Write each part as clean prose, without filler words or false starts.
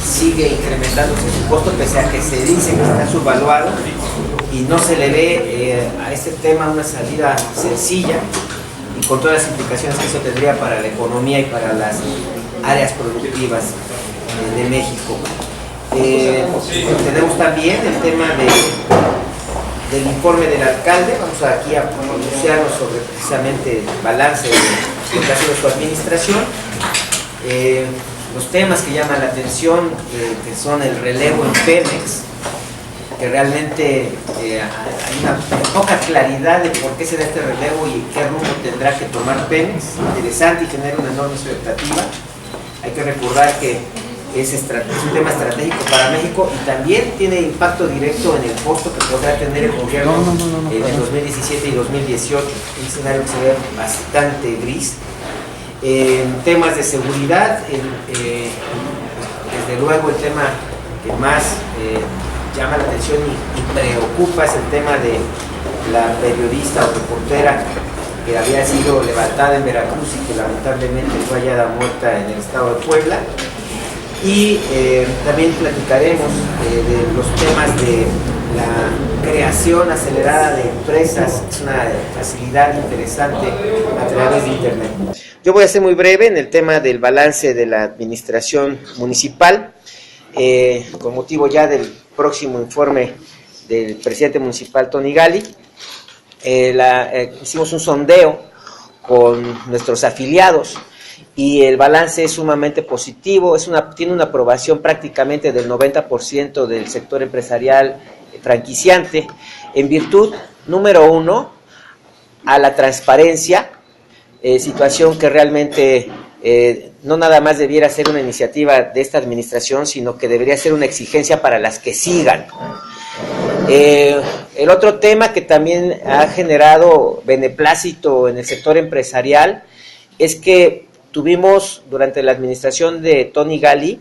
sigue incrementándose su costo, pese a que se dice que está subvaluado, y no se le ve a este tema una salida sencilla, y con todas las implicaciones que eso tendría para la economía y para las áreas productivas de México. Tenemos también el tema del informe del alcalde. Vamos aquí a pronunciarnos sobre precisamente el balance de lo que ha sido su administración. Los temas que llaman la atención, que son el relevo en Pemex, que realmente hay una poca claridad de por qué se da este relevo y qué rumbo tendrá que tomar Pemex. Interesante y genera una enorme expectativa. Hay que recordar que es un tema estratégico para México y también tiene impacto directo en el costo que podrá tener el gobierno en 2017 y 2018, un escenario que se ve bastante gris. Temas de seguridad, desde luego el tema que más llama la atención y preocupa es el tema de la periodista o reportera que había sido levantada en Veracruz y que lamentablemente fue hallada muerta en el estado de Puebla. Y también platicaremos de los temas de la creación acelerada de empresas, es una facilidad interesante a través de internet. Yo voy a ser muy breve en el tema del balance de la administración municipal, con motivo ya del próximo informe del presidente municipal Tony Gali. Hicimos un sondeo con nuestros afiliados y el balance es sumamente positivo, tiene una aprobación prácticamente del 90% del sector empresarial franquiciante, en virtud, número uno, a la transparencia, situación que realmente no nada más debiera ser una iniciativa de esta administración, sino que debería ser una exigencia para las que sigan. El otro tema que también ha generado beneplácito en el sector empresarial es que tuvimos durante la administración de Tony Gali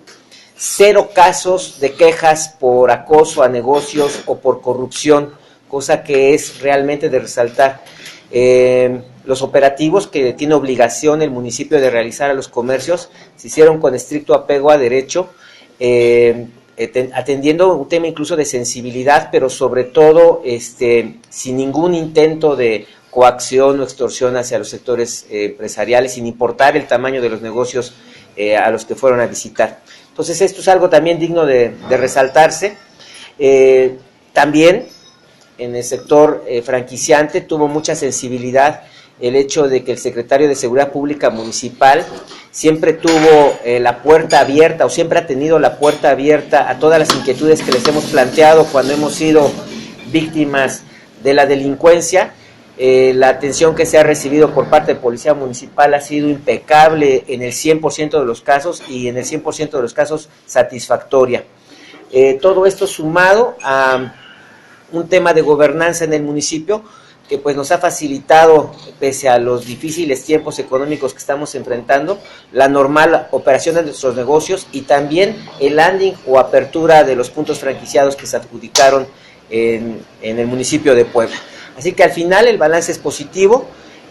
0 casos de quejas por acoso a negocios o por corrupción, cosa que es realmente de resaltar. Los operativos que tiene obligación el municipio de realizar a los comercios se hicieron con estricto apego a derecho, atendiendo un tema incluso de sensibilidad, pero sobre todo sin ningún intento de coacción o extorsión hacia los sectores empresariales, sin importar el tamaño de los negocios a los que fueron a visitar. Entonces esto es algo también digno de resaltarse. También en el sector franquiciante tuvo mucha sensibilidad el hecho de que el secretario de Seguridad Pública Municipal siempre tuvo la puerta abierta, o siempre ha tenido la puerta abierta a todas las inquietudes que les hemos planteado cuando hemos sido víctimas de la delincuencia. La atención que se ha recibido por parte de Policía Municipal ha sido impecable en el 100% de los casos y en el 100% de los casos satisfactoria. Todo esto sumado a un tema de gobernanza en el municipio que pues nos ha facilitado, pese a los difíciles tiempos económicos que estamos enfrentando, la normal operación de nuestros negocios y también el landing o apertura de los puntos franquiciados que se adjudicaron en el municipio de Puebla. Así que al final el balance es positivo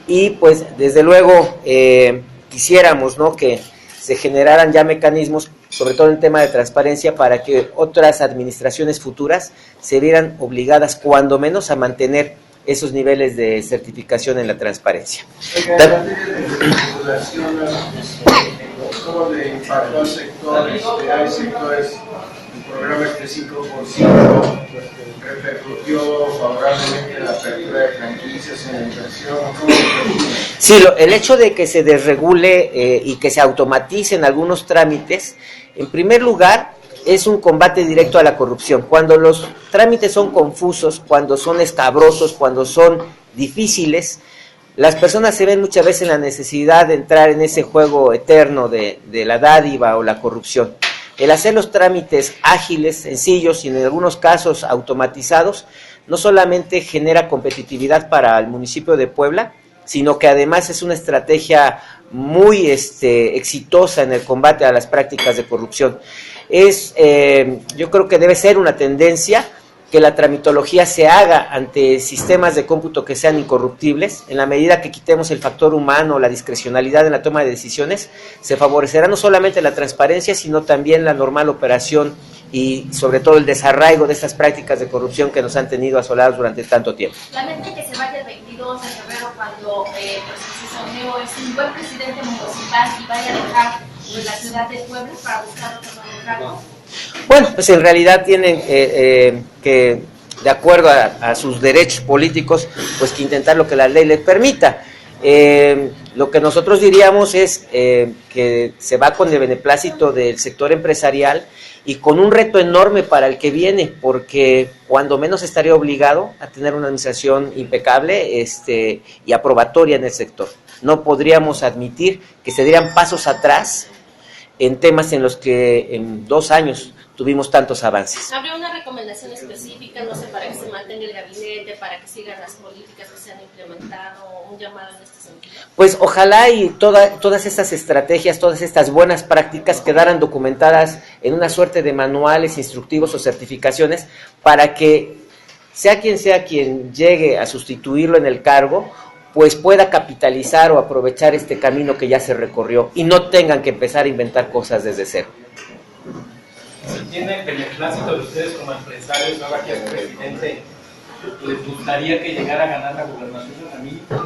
y pues desde luego quisiéramos, ¿no?, que se generaran ya mecanismos, sobre todo en el tema de transparencia, para que otras administraciones futuras se vieran obligadas cuando menos a mantener esos niveles de certificación en la transparencia. ¿Cómo le impactó al sector? Hay sectores, el programa 5% repercutió favorablemente la apertura de franquicias en la inversión. Sí, el hecho de que se desregule y que se automaticen algunos trámites, en primer lugar, es un combate directo a la corrupción. Cuando los trámites son confusos, cuando son escabrosos, cuando son difíciles, las personas se ven muchas veces en la necesidad de entrar en ese juego eterno de la dádiva o la corrupción. El hacer los trámites ágiles, sencillos y en algunos casos automatizados, no solamente genera competitividad para el municipio de Puebla, sino que además es una estrategia muy exitosa en el combate a las prácticas de corrupción. Yo creo que debe ser una tendencia que la tramitología se haga ante sistemas de cómputo que sean incorruptibles. En la medida que quitemos el factor humano, la discrecionalidad en la toma de decisiones, se favorecerá no solamente la transparencia, sino también la normal operación y sobre todo el desarraigo de estas prácticas de corrupción que nos han tenido asolados durante tanto tiempo. Lamenta que se vaya el 22 de febrero cuando su sondeo es un buen presidente municipal y vaya a dejar la ciudad de Puebla para buscar otro nuevo cargo. Bueno, pues en realidad tienen que, de acuerdo a sus derechos políticos, pues que intentar lo que la ley les permita. Lo que nosotros diríamos es que se va con el beneplácito del sector empresarial y con un reto enorme para el que viene, porque cuando menos estaría obligado a tener una administración impecable y aprobatoria en el sector. No podríamos admitir que se dieran pasos atrás en temas en los que en 2 años tuvimos tantos avances. ¿Habría una recomendación específica, no sé, para que se mantenga el gabinete, para que sigan las políticas que se han implementado, un llamado en este sentido? Pues ojalá y todas estas estrategias, todas estas buenas prácticas quedaran documentadas en una suerte de manuales instructivos o certificaciones para que sea quien llegue a sustituirlo en el cargo, pues pueda capitalizar o aprovechar este camino que ya se recorrió y no tengan que empezar a inventar cosas desde cero. Si tiene beneplácito de ustedes como empresarios, ahora que es presidente, ¿les gustaría que llegara a ganar la gobernación de Tamaulipas?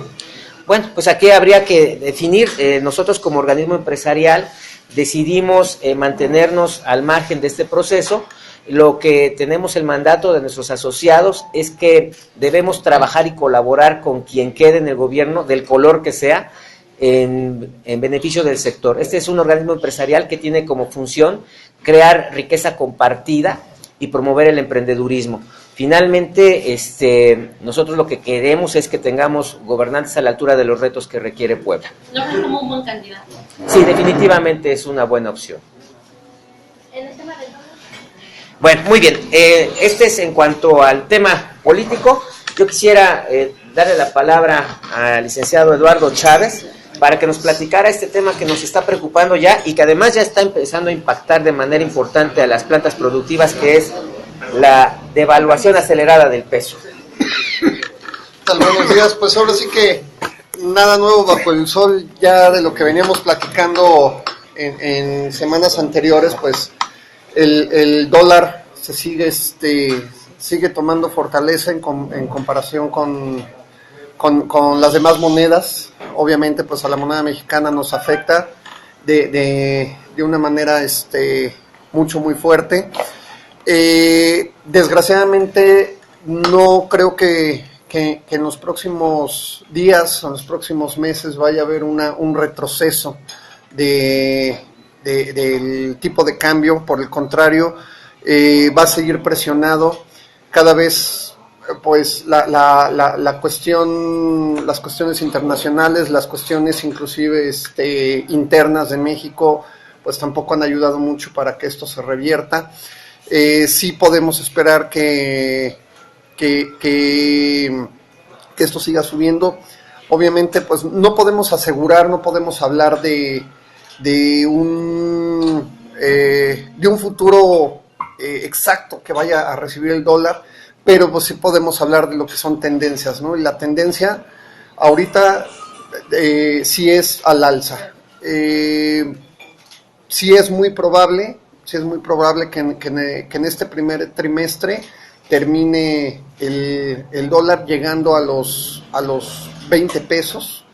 Bueno, pues aquí habría que definir, nosotros como organismo empresarial decidimos mantenernos al margen de este proceso. Lo que tenemos el mandato de nuestros asociados es que debemos trabajar y colaborar con quien quede en el gobierno, del color que sea, en beneficio del sector. Este es un organismo empresarial que tiene como función crear riqueza compartida y promover el emprendedurismo. Finalmente, nosotros lo que queremos es que tengamos gobernantes a la altura de los retos que requiere Puebla. ¿Lo ven como un buen candidato? Sí, definitivamente es una buena opción. En el tema del dólar. Bueno, muy bien. Este es en cuanto al tema político. Yo quisiera darle la palabra al licenciado Eduardo Chávez para que nos platicara este tema que nos está preocupando ya y que además ya está empezando a impactar de manera importante a las plantas productivas, que es la devaluación acelerada del peso. Buenos días, pues ahora sí que nada nuevo bajo el sol, ya de lo que veníamos platicando en semanas anteriores, pues el dólar se sigue tomando fortaleza en comparación con las demás monedas. Obviamente pues a la moneda mexicana nos afecta de una manera muy fuerte. Desgraciadamente no creo que en los próximos días o en los próximos meses vaya a haber un retroceso del tipo de cambio. Por el contrario, va a seguir presionado cada vez, pues la cuestión, las cuestiones internacionales, las cuestiones inclusive internas de México, pues tampoco han ayudado mucho para que esto se revierta. Sí podemos esperar que esto siga subiendo. Obviamente, pues no podemos asegurar, no podemos hablar de un futuro exacto que vaya a recibir el dólar, pero pues sí podemos hablar de lo que son tendencias, ¿no? Y la tendencia ahorita sí es al alza. Sí es muy probable que en este primer trimestre termine el dólar llegando a los 20 pesos.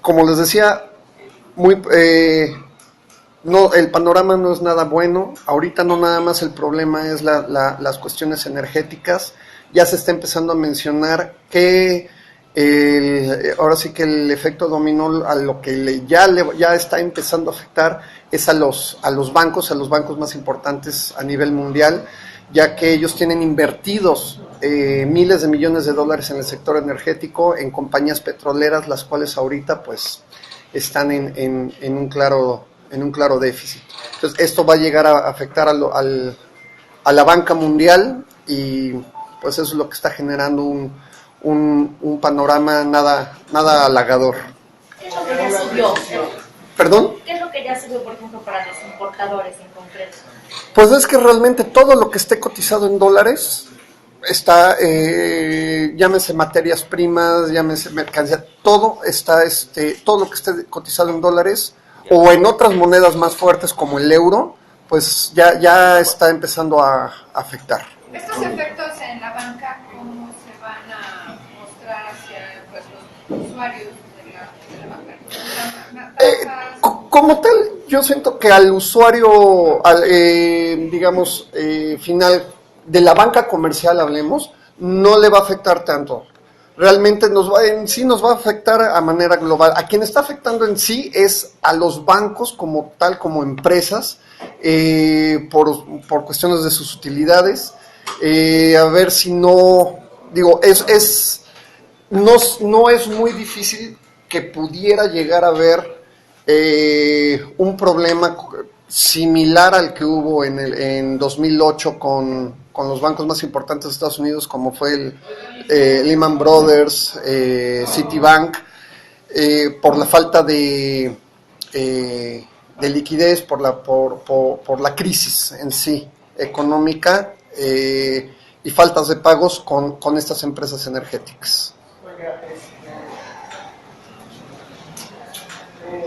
Como les decía, no, el panorama no es nada bueno. Ahorita no nada más el problema es las cuestiones energéticas. Ya se está empezando a mencionar que ahora sí que el efecto dominó a lo que ya está empezando a afectar es a los bancos más importantes a nivel mundial, ya que ellos tienen invertidos miles de millones de dólares en el sector energético, en compañías petroleras, las cuales ahorita pues están en un claro déficit. Entonces esto va a llegar a afectar a la banca mundial y pues eso es lo que está generando un panorama nada halagador. ¿Qué es lo que ya subió? ¿Perdón? ¿Qué ¿qué es lo que ya se ve, por ejemplo, para los importadores en concreto? Pues es que realmente todo lo que esté cotizado en dólares está, llámese materias primas, llámese mercancía, todo está, todo lo que esté cotizado en dólares o en otras monedas más fuertes como el euro, pues ya está empezando a afectar. Estos efectos en la banca, ¿cómo se van a mostrar hacia pues, los usuarios de la banca? Como tal, yo siento que al usuario, final de la banca comercial, hablemos, no le va a afectar tanto. Realmente nos va a afectar a manera global. A quien está afectando en sí es a los bancos como tal, como empresas, por cuestiones de sus utilidades. A ver si no es muy difícil que pudiera llegar a haber un problema similar al que hubo en 2008 con los bancos más importantes de Estados Unidos, como fue el Lehman Brothers, Citibank, por la falta de liquidez, por la crisis en sí económica, y faltas de pagos con estas empresas energéticas. Oiga,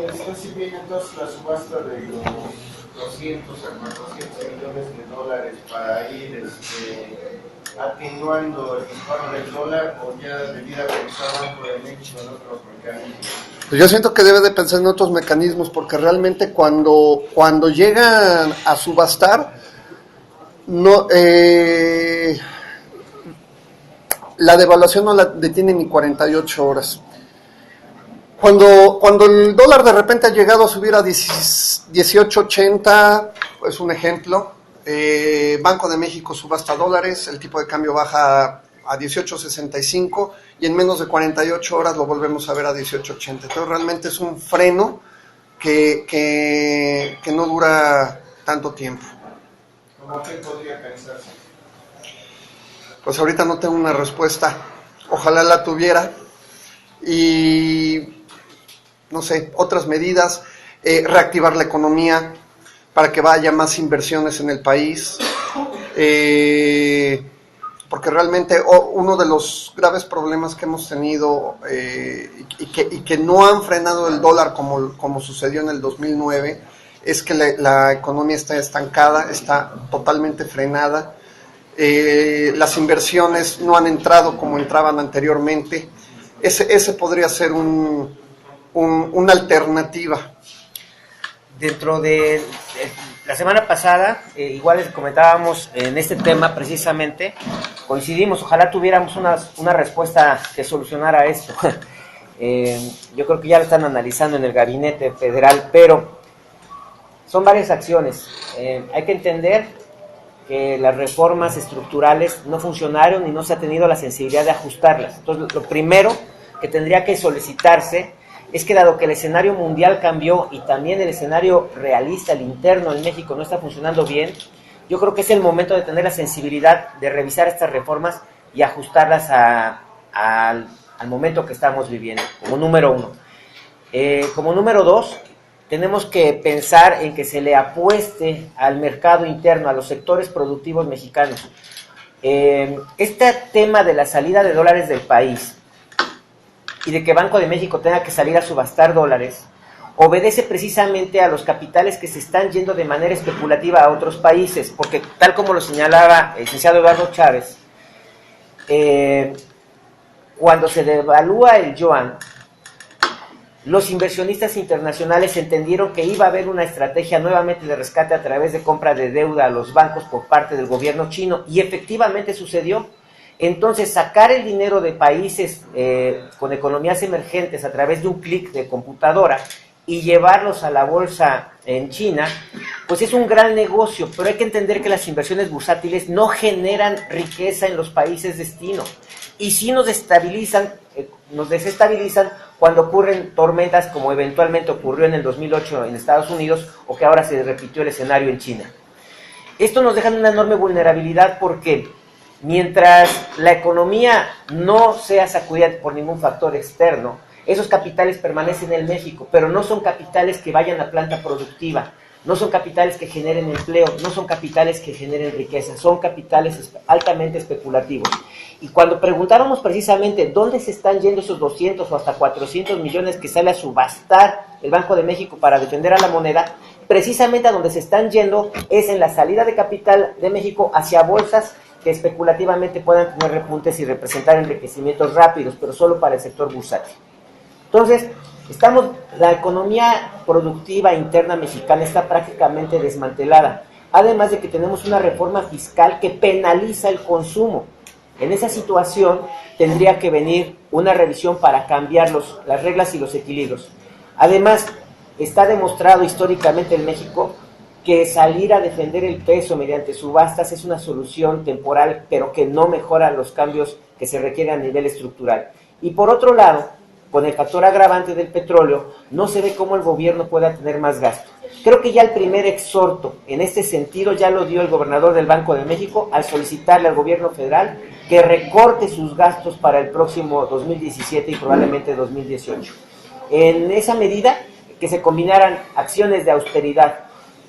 entonces viene entonces la subasta de los 200 a 400 millones de dólares para ir atenuando el disparo del dólar, o ya debida pensar Banco de México en otros mecanismos. Pues yo siento que debe de pensar en otros mecanismos, porque realmente cuando llegan a subastar, no, la devaluación no la detiene ni 48 horas. Cuando el dólar de repente ha llegado a subir a 18.80, es un ejemplo, Banco de México subasta dólares, el tipo de cambio baja a 18.65 y en menos de 48 horas lo volvemos a ver a 18.80. Entonces realmente es un freno que no dura tanto tiempo. ¿Cómo que podría pensarse? Pues ahorita no tengo una respuesta, ojalá la tuviera. Y no sé, otras medidas, reactivar la economía para que vaya más inversiones en el país, porque realmente uno de los graves problemas que hemos tenido y que no han frenado el dólar como sucedió en el 2009 es que la economía está estancada, está totalmente frenada, las inversiones no han entrado como entraban anteriormente. Ese podría ser una alternativa. Dentro de la semana pasada, igual les comentábamos en este tema precisamente, coincidimos, ojalá tuviéramos una respuesta que solucionara esto. Yo creo que ya lo están analizando en el gabinete federal, pero son varias acciones. Hay que entender que las reformas estructurales no funcionaron y no se ha tenido la sensibilidad de ajustarlas. Entonces, lo primero que tendría que solicitarse es que, dado que el escenario mundial cambió y también el escenario realista, el interno en México no está funcionando bien, yo creo que es el momento de tener la sensibilidad de revisar estas reformas y ajustarlas al momento que estamos viviendo, como número uno. Como número dos, tenemos que pensar en que se le apueste al mercado interno, a los sectores productivos mexicanos. Este tema de la salida de dólares del país y de que Banco de México tenga que salir a subastar dólares, obedece precisamente a los capitales que se están yendo de manera especulativa a otros países, porque tal como lo señalaba el licenciado Eduardo Chávez, cuando se devalúa el yuan, los inversionistas internacionales entendieron que iba a haber una estrategia nuevamente de rescate a través de compra de deuda a los bancos por parte del gobierno chino, y efectivamente sucedió. Entonces, sacar el dinero de países con economías emergentes a través de un clic de computadora y llevarlos a la bolsa en China, pues es un gran negocio, pero hay que entender que las inversiones bursátiles no generan riqueza en los países destino, y sí nos desestabilizan cuando ocurren tormentas, como eventualmente ocurrió en el 2008 en Estados Unidos, o que ahora se repitió el escenario en China. Esto nos deja en una enorme vulnerabilidad, porque mientras la economía no sea sacudida por ningún factor externo, esos capitales permanecen en México, pero no son capitales que vayan a planta productiva, no son capitales que generen empleo, no son capitales que generen riqueza, son capitales altamente especulativos. Y cuando preguntábamos precisamente dónde se están yendo esos 200 o hasta 400 millones que sale a subastar el Banco de México para defender a la moneda, precisamente a donde se están yendo es en la salida de capital de México hacia bolsas que especulativamente puedan tener repuntes y representar enriquecimientos rápidos, pero solo para el sector bursátil. Entonces, la economía productiva interna mexicana está prácticamente desmantelada, además de que tenemos una reforma fiscal que penaliza el consumo. En esa situación tendría que venir una revisión para cambiar las reglas y los equilibrios. Además, está demostrado históricamente en México que salir a defender el peso mediante subastas es una solución temporal, pero que no mejora los cambios que se requieren a nivel estructural. Y por otro lado, con el factor agravante del petróleo, no se ve cómo el gobierno pueda tener más gasto. Creo que ya el primer exhorto en este sentido ya lo dio el gobernador del Banco de México al solicitarle al gobierno federal que recorte sus gastos para el próximo 2017 y probablemente 2018. En esa medida, que se combinaran acciones de austeridad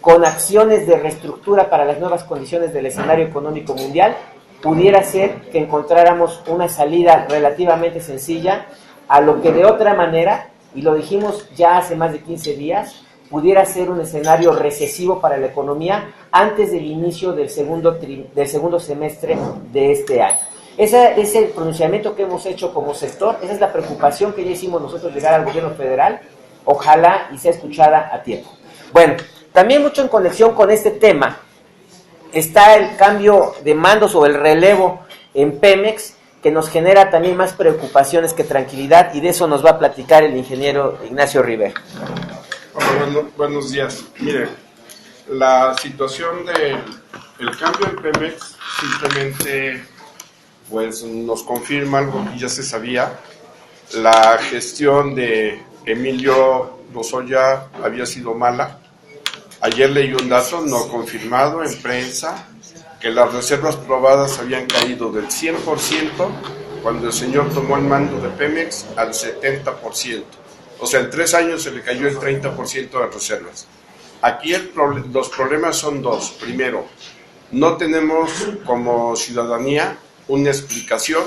con acciones de reestructura para las nuevas condiciones del escenario económico mundial, pudiera ser que encontráramos una salida relativamente sencilla a lo que de otra manera, y lo dijimos ya hace más de 15 días, pudiera ser un escenario recesivo para la economía antes del inicio del segundo semestre de este año. Ese es el pronunciamiento que hemos hecho como sector, esa es la preocupación que ya hicimos nosotros llegar al gobierno federal, ojalá y sea escuchada a tiempo. Bueno, también mucho en conexión con este tema está el cambio de mandos o el relevo en Pemex, que nos genera también más preocupaciones que tranquilidad, y de eso nos va a platicar el ingeniero Ignacio Rivera. Hola, buenos días. Mire, la situación del cambio en Pemex simplemente pues nos confirma algo que ya se sabía. La gestión de Emilio Lozoya había sido mala. Ayer leí un dato no confirmado en prensa, que las reservas probadas habían caído del 100% cuando el señor tomó el mando de Pemex al 70%. O sea, en 3 años se le cayó el 30% de las reservas. Aquí los problemas son dos. Primero, no tenemos como ciudadanía una explicación,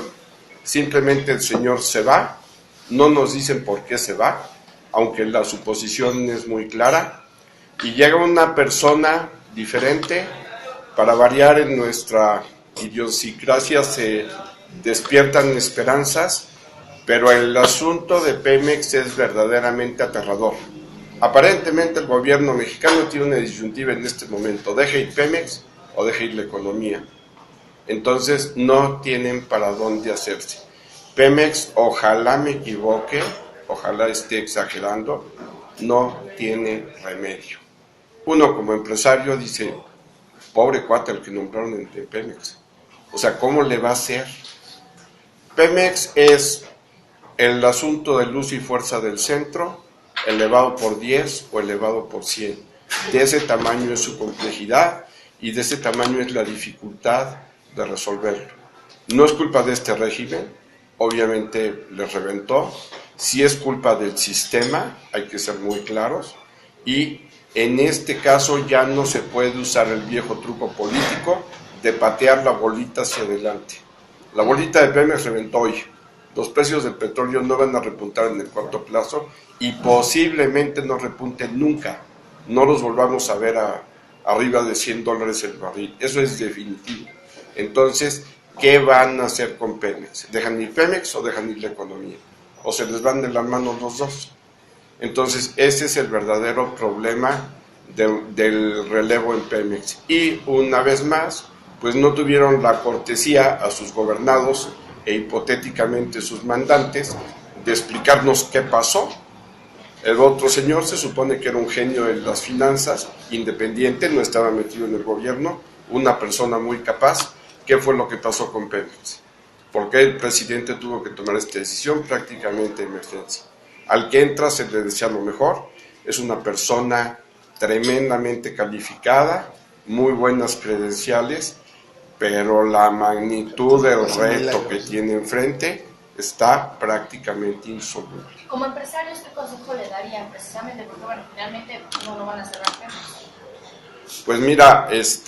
simplemente el señor se va, no nos dicen por qué se va, aunque la suposición es muy clara, y llega una persona diferente. Para variar, en nuestra idiosincrasia se despiertan esperanzas, pero el asunto de Pemex es verdaderamente aterrador. Aparentemente el gobierno mexicano tiene una disyuntiva en este momento: deja ir Pemex o deja ir la economía. Entonces no tienen para dónde hacerse. Pemex, ojalá me equivoque, ojalá esté exagerando, no tiene remedio. Uno como empresario dice: pobre cuate el que nombraron en Pemex. O sea, ¿cómo le va a hacer? Pemex es el asunto de luz y fuerza del centro, elevado por 10 o elevado por 100. De ese tamaño es su complejidad y de ese tamaño es la dificultad de resolverlo. No es culpa de este régimen, obviamente le reventó. Sí es culpa del sistema, hay que ser muy claros, y en este caso ya no se puede usar el viejo truco político de patear la bolita hacia adelante. La bolita de Pemex reventó hoy. Los precios del petróleo no van a repuntar en el corto plazo y posiblemente no repunten nunca. No los volvamos a ver arriba de $100 el barril. Eso es definitivo. Entonces, ¿qué van a hacer con Pemex? ¿Dejan ir Pemex o dejan ir la economía? ¿O se les van de las manos los dos? Entonces, ese es el verdadero problema del relevo en Pemex. Y una vez más, pues no tuvieron la cortesía a sus gobernados e hipotéticamente sus mandantes de explicarnos qué pasó. El otro señor se supone que era un genio en las finanzas, independiente, no estaba metido en el gobierno, una persona muy capaz. ¿Qué fue lo que pasó con Pemex? ¿Por qué el presidente tuvo que tomar esta decisión? Prácticamente de emergencia. Al que entra se le desea lo mejor, es una persona tremendamente calificada, muy buenas credenciales, pero la magnitud del reto que tiene enfrente está prácticamente insoluble. Como empresarios, ¿qué consejo le darían? Precisamente porque, bueno, finalmente no van a cerrar Pemex. Pues mira, es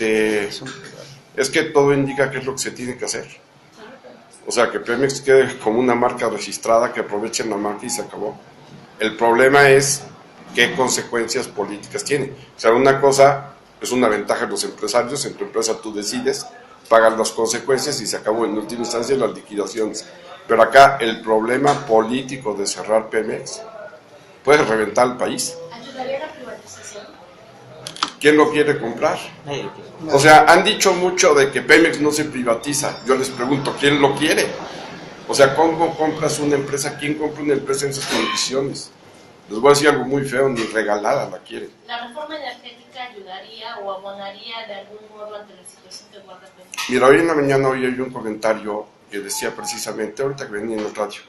que todo indica qué es lo que se tiene que hacer. O sea, que Pemex quede como una marca registrada, que aprovechen la marca y se acabó. El problema es qué consecuencias políticas tiene. O sea, una cosa es una ventaja de los empresarios, en tu empresa tú decides, pagas las consecuencias y se acabó en última instancia las liquidaciones. Pero acá el problema político de cerrar Pemex puede reventar el país. ¿Ayudaría a la privatización? ¿Quién lo quiere comprar? O sea, han dicho mucho de que Pemex no se privatiza. Yo les pregunto, ¿quién lo quiere? O sea, ¿cómo compras una empresa? ¿Quién compra una empresa en esas condiciones? Les voy a decir algo muy feo, ni regalada la quieren. ¿La reforma energética ayudaría o abonaría de algún modo ante la situación que guarda Pemex? Mira, hoy en la mañana oí un comentario que decía precisamente, ahorita que venía en el radio,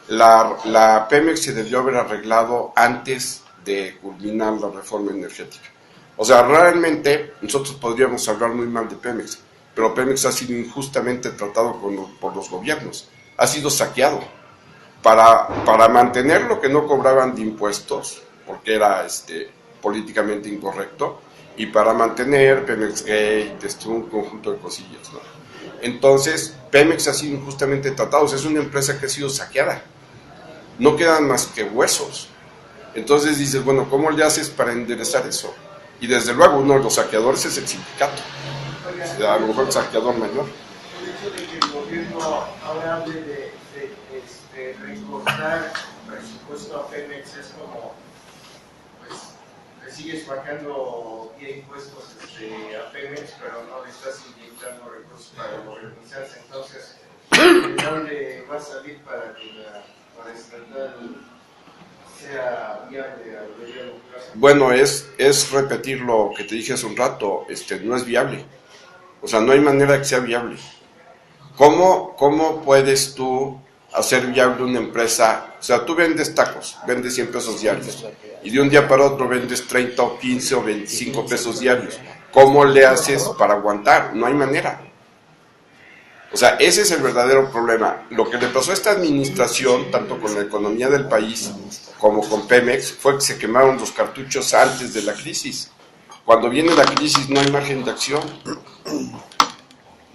la Pemex se debió haber arreglado antes de culminar la reforma energética. O sea, realmente nosotros podríamos hablar muy mal de Pemex, pero Pemex ha sido injustamente tratado por los gobiernos, ha sido saqueado. Para mantener lo que no cobraban de impuestos, porque era políticamente incorrecto, y para mantener Pemex Gate, un conjunto de cosillas, ¿no? Entonces, Pemex ha sido injustamente tratado, o sea, es una empresa que ha sido saqueada, no quedan más que huesos. Entonces dices, bueno, ¿cómo le haces para enderezar eso? Y desde luego uno de los saqueadores es el sindicato, a lo mejor el saqueador mayor. El hecho de que el gobierno ahora hable de recortar presupuesto a Pemex es como, pues, le sigues bajando impuestos a Pemex, pero no le estás inyectando recursos para modernizarse. Entonces, ¿de dónde va a salir para que la estatal sea viable a mediano plazo? Bueno, es repetir lo que te dije hace un rato, no es viable. O sea, no hay manera de que sea viable. ¿Cómo puedes tú hacer viable una empresa? O sea, tú vendes tacos, vendes 100 pesos diarios, y de un día para otro vendes 30 o 15 o 25 pesos diarios. ¿Cómo le haces para aguantar? No hay manera. O sea, ese es el verdadero problema. Lo que le pasó a esta administración, tanto con la economía del país como con Pemex, fue que se quemaron los cartuchos antes de la crisis. Cuando viene la crisis no hay margen de acción.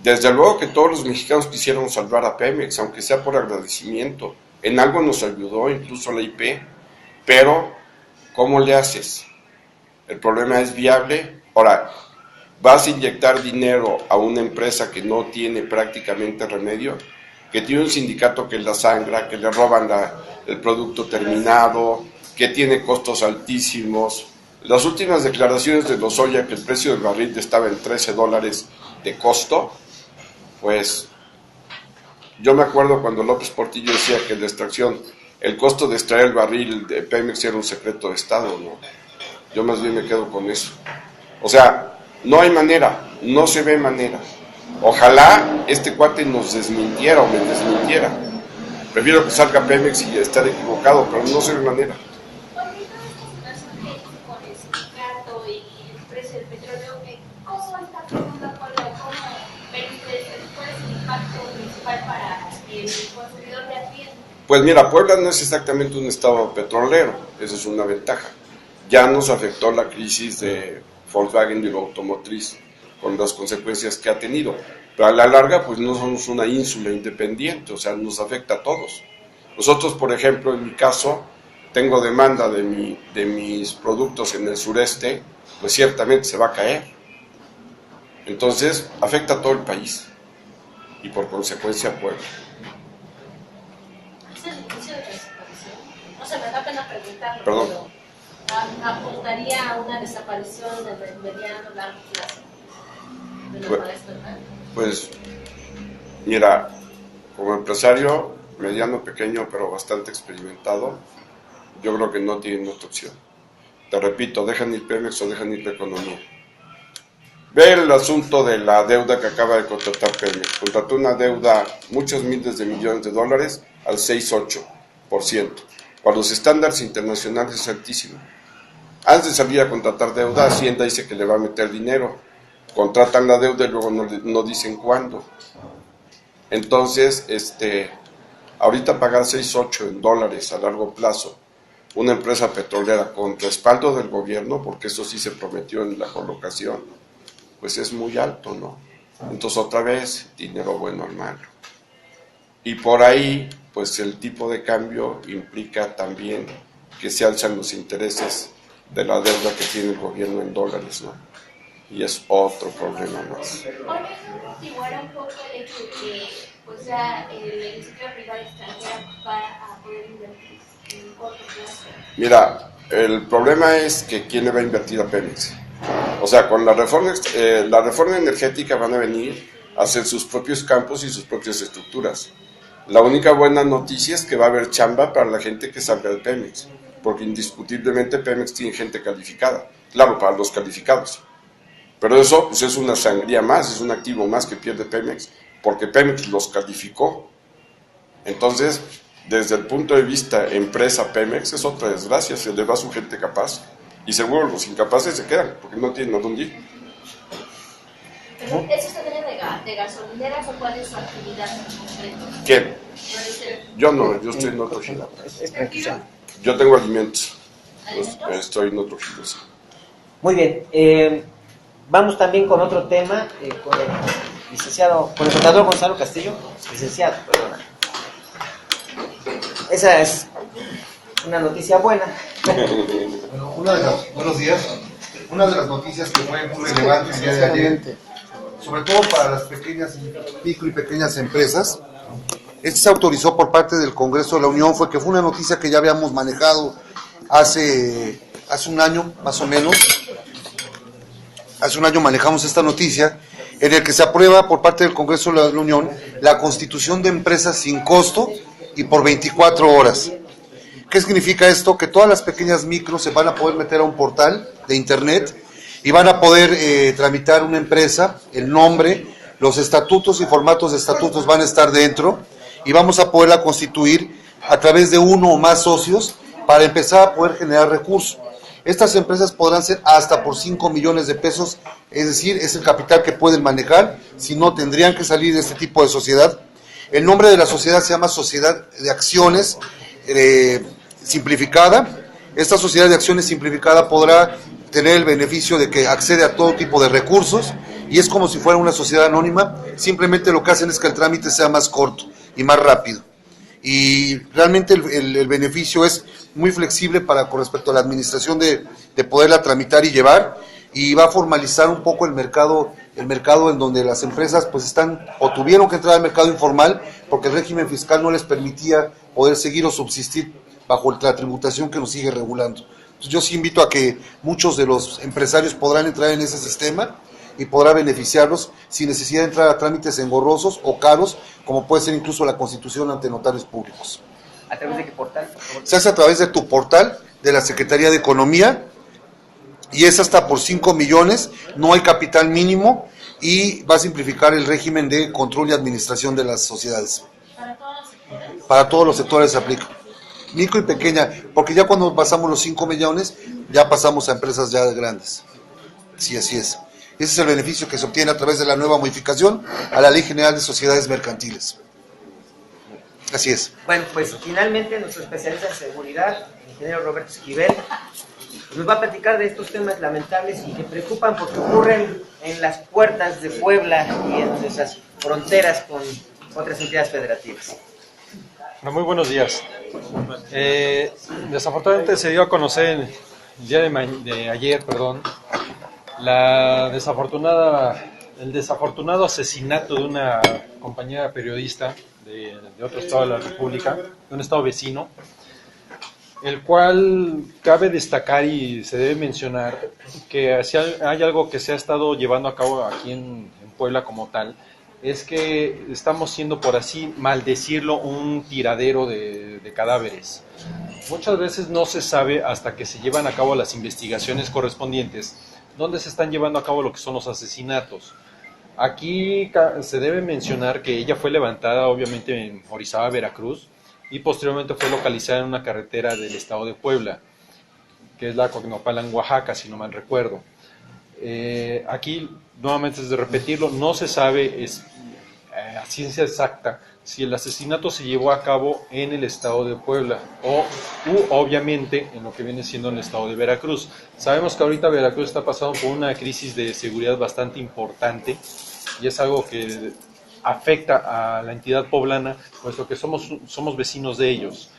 Desde luego que todos los mexicanos quisieron salvar a Pemex, aunque sea por agradecimiento. En algo nos ayudó, incluso la IP. Pero, ¿cómo le haces? El problema es viable. Ahora, ¿vas a inyectar dinero a una empresa que no tiene prácticamente remedio? Que tiene un sindicato que la sangra, que le roban el producto terminado, que tiene costos altísimos. Las últimas declaraciones de Lozoya, que el precio del barril estaba en $13 de costo, pues yo me acuerdo cuando López Portillo decía que la extracción, el costo de extraer el barril de Pemex era un secreto de Estado, ¿no? Yo más bien me quedo con eso. O sea, no hay manera, no se ve manera. Ojalá este cuate nos desmintiera o me desmintiera. Prefiero que salga Pemex y estar equivocado, pero no se ve manera. Con el sindicato y el precio del petróleo, ¿cómo está tomando de acuerdo? ¿Cómo ven ustedes cuál es el impacto principal para el consumidor de a pie? Pues mira, Puebla no es exactamente un estado petrolero, esa es una ventaja. Ya nos afectó la crisis de Volkswagen y la automotriz con las consecuencias que ha tenido, pero a la larga pues no somos una ínsula independiente, o sea, nos afecta a todos. Nosotros, por ejemplo, en mi caso, tengo demanda de mis productos en el sureste, pues ciertamente se va a caer. Entonces, afecta a todo el país y por consecuencia a Puebla. ¿Es el inicio de la desaparición? No sé, me da pena preguntarlo, Perdón. pero ¿apuntaría a una desaparición en el mediano largo plazo de la maestra? Pues, mira, como empresario mediano, pequeño, pero bastante experimentado, yo creo que no tienen otra opción. Te repito, dejan ir Pemex o dejan ir la economía. Ve el asunto de la deuda que acaba de contratar Pemex. Contrató una deuda, muchos miles de millones de dólares, al 6,8%. Para los estándares internacionales es altísimo. Antes de salir a contratar deuda, Hacienda dice que le va a meter dinero. Contratan la deuda y luego no dicen cuándo. Entonces, Ahorita pagar 6.8 en dólares a largo plazo, una empresa petrolera con respaldo del gobierno, porque eso sí se prometió en la colocación, pues es muy alto, ¿no? Entonces otra vez, dinero bueno al malo. Y por ahí, pues el tipo de cambio implica también que se alzan los intereses de la deuda que tiene el gobierno en dólares, ¿no? Y es otro problema más. Ahora, ¿no motivará un poco el hecho de que pues, ya la iniciativa privada extranjera va a poder invertir en corto plazo? Mira, el problema es que ¿quién le va a invertir a Pemex? O sea, con la reforma energética van a venir a hacer sus propios campos y sus propias estructuras. La única buena noticia es que va a haber chamba para la gente que salga de Pemex, porque indiscutiblemente Pemex tiene gente calificada, claro, para los calificados. Pero eso pues es una sangría más, es un activo más que pierde Pemex, porque Pemex los calificó. Entonces, desde el punto de vista empresa Pemex, es otra desgracia, se le va a su gente capaz. Y seguro los incapaces se quedan, porque no tienen a dónde ir. ¿Pero eso se viene de gasolineras o cuál es su actividad en concreto? ¿Quién? Yo no, yo estoy en otro giro. Es franquicia. Yo tengo alimentos. Estoy en otro giro, sí. Muy bien. Vamos también con otro tema, con el licenciado, con el contador Gonzalo Castillo, licenciado, perdona. Esa es una noticia buena. Bueno, buenos días. Una de las noticias que fue muy relevante el día de ayer, sobre todo para las pequeñas, micro y pequeñas empresas, se autorizó por parte del Congreso de la Unión, fue una noticia que ya habíamos manejado hace un año, más o menos. Hace un año manejamos esta noticia, en el que se aprueba por parte del Congreso de la Unión la constitución de empresas sin costo y por 24 horas. ¿Qué significa esto? Que todas las pequeñas micros se van a poder meter a un portal de internet y van a poder tramitar una empresa, el nombre, los estatutos y formatos de estatutos van a estar dentro y vamos a poderla constituir a través de uno o más socios para empezar a poder generar recursos. Estas empresas podrán ser hasta por 5 millones de pesos, es decir, es el capital que pueden manejar, si no tendrían que salir de este tipo de sociedad. El nombre de la sociedad se llama Sociedad de Acciones Simplificada. Esta Sociedad de Acciones Simplificada podrá tener el beneficio de que accede a todo tipo de recursos y es como si fuera una sociedad anónima, simplemente lo que hacen es que el trámite sea más corto y más rápido. Y realmente el beneficio es muy flexible con respecto a la administración de poderla tramitar y llevar, y va a formalizar un poco el mercado en donde las empresas pues están o tuvieron que entrar al mercado informal porque el régimen fiscal no les permitía poder seguir o subsistir bajo la tributación que nos sigue regulando. Entonces yo sí invito a que muchos de los empresarios podrán entrar en ese sistema y podrá beneficiarlos sin necesidad de entrar a trámites engorrosos o caros, como puede ser incluso la constitución ante notarios públicos. ¿A través de qué portal? Se hace a través de tu portal de la Secretaría de Economía y es hasta por 5 millones, no hay capital mínimo y va a simplificar el régimen de control y administración de las sociedades. ¿Para todos los sectores? Para todos los sectores se aplica. Micro y pequeña, porque ya cuando pasamos los 5 millones, ya pasamos a empresas ya grandes. Sí, así es. Ese es el beneficio que se obtiene a través de la nueva modificación a la Ley General de Sociedades Mercantiles. Así es. Bueno, pues finalmente nuestro especialista en seguridad, el ingeniero Roberto Esquivel, nos va a platicar de estos temas lamentables y que preocupan porque ocurren en las puertas de Puebla y en nuestras fronteras con otras entidades federativas. Bueno, muy buenos días. Desafortunadamente se dio a conocer el día de ayer, el desafortunado asesinato de una compañera periodista de otro estado de la República, de un estado vecino, el cual cabe destacar y se debe mencionar que si hay algo que se ha estado llevando a cabo aquí en Puebla como tal, es que estamos siendo, por así maldecirlo, un tiradero de cadáveres. Muchas veces no se sabe hasta que se llevan a cabo las investigaciones correspondientes dónde se están llevando a cabo lo que son los asesinatos. Aquí se debe mencionar que ella fue levantada obviamente en Orizaba, Veracruz, y posteriormente fue localizada en una carretera del estado de Puebla, que es la Coacnopalan, Oaxaca, si no mal recuerdo. Aquí, nuevamente es de repetirlo, no se sabe a ciencia exacta si el asesinato se llevó a cabo en el estado de Puebla u obviamente en lo que viene siendo en el estado de Veracruz. Sabemos que ahorita Veracruz está pasando por una crisis de seguridad bastante importante y es algo que afecta a la entidad poblana, puesto que somos vecinos de ellos.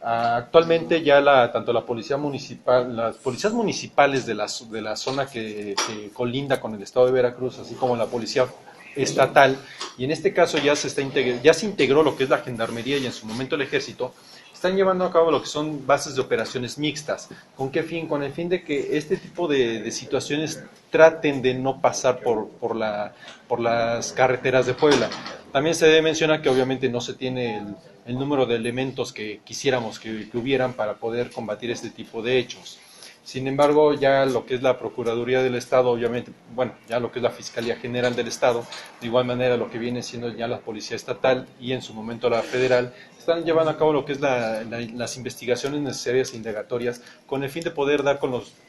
Actualmente ya tanto la policía municipal, las policías municipales de la zona que colinda con el estado de Veracruz, así como la policía estatal, y en este caso ya se integró lo que es la gendarmería y en su momento el ejército, están llevando a cabo lo que son bases de operaciones mixtas. ¿Con qué fin? Con el fin de que este tipo de situaciones traten de no pasar por las carreteras de Puebla. También se debe mencionar que obviamente no se tiene el número de elementos que quisiéramos que hubieran para poder combatir este tipo de hechos. Sin embargo, ya lo que es la Procuraduría del Estado, obviamente, bueno, ya lo que es la Fiscalía General del Estado, de igual manera lo que viene siendo ya la Policía Estatal y en su momento la Federal, están llevando a cabo lo que es las investigaciones necesarias e indagatorias con el fin de poder dar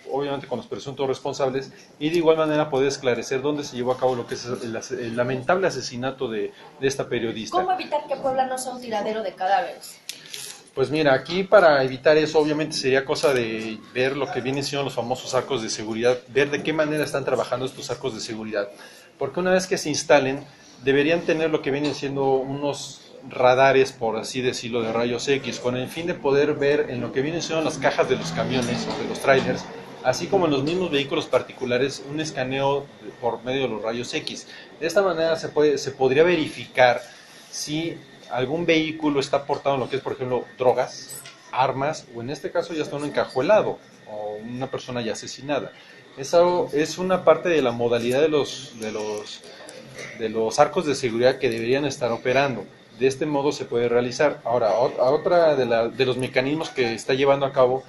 obviamente con los presuntos responsables y de igual manera poder esclarecer dónde se llevó a cabo lo que es el lamentable asesinato de esta periodista. ¿Cómo evitar que Puebla no sea un tiradero de cadáveres? Pues mira, aquí para evitar eso obviamente sería cosa de ver lo que vienen siendo los famosos arcos de seguridad, ver de qué manera están trabajando estos arcos de seguridad, porque una vez que se instalen deberían tener lo que vienen siendo unos radares, por así decirlo, de rayos X, con el fin de poder ver en lo que vienen siendo las cajas de los camiones o de los trailers, así como en los mismos vehículos particulares, un escaneo por medio de los rayos X. De esta manera se podría verificar si algún vehículo está portando lo que es, por ejemplo, drogas, armas, o en este caso ya está un encajuelado o una persona ya asesinada. Eso es una parte de la modalidad de los arcos de seguridad que deberían estar operando. De este modo se puede realizar. Ahora, otra de los mecanismos que está llevando a cabo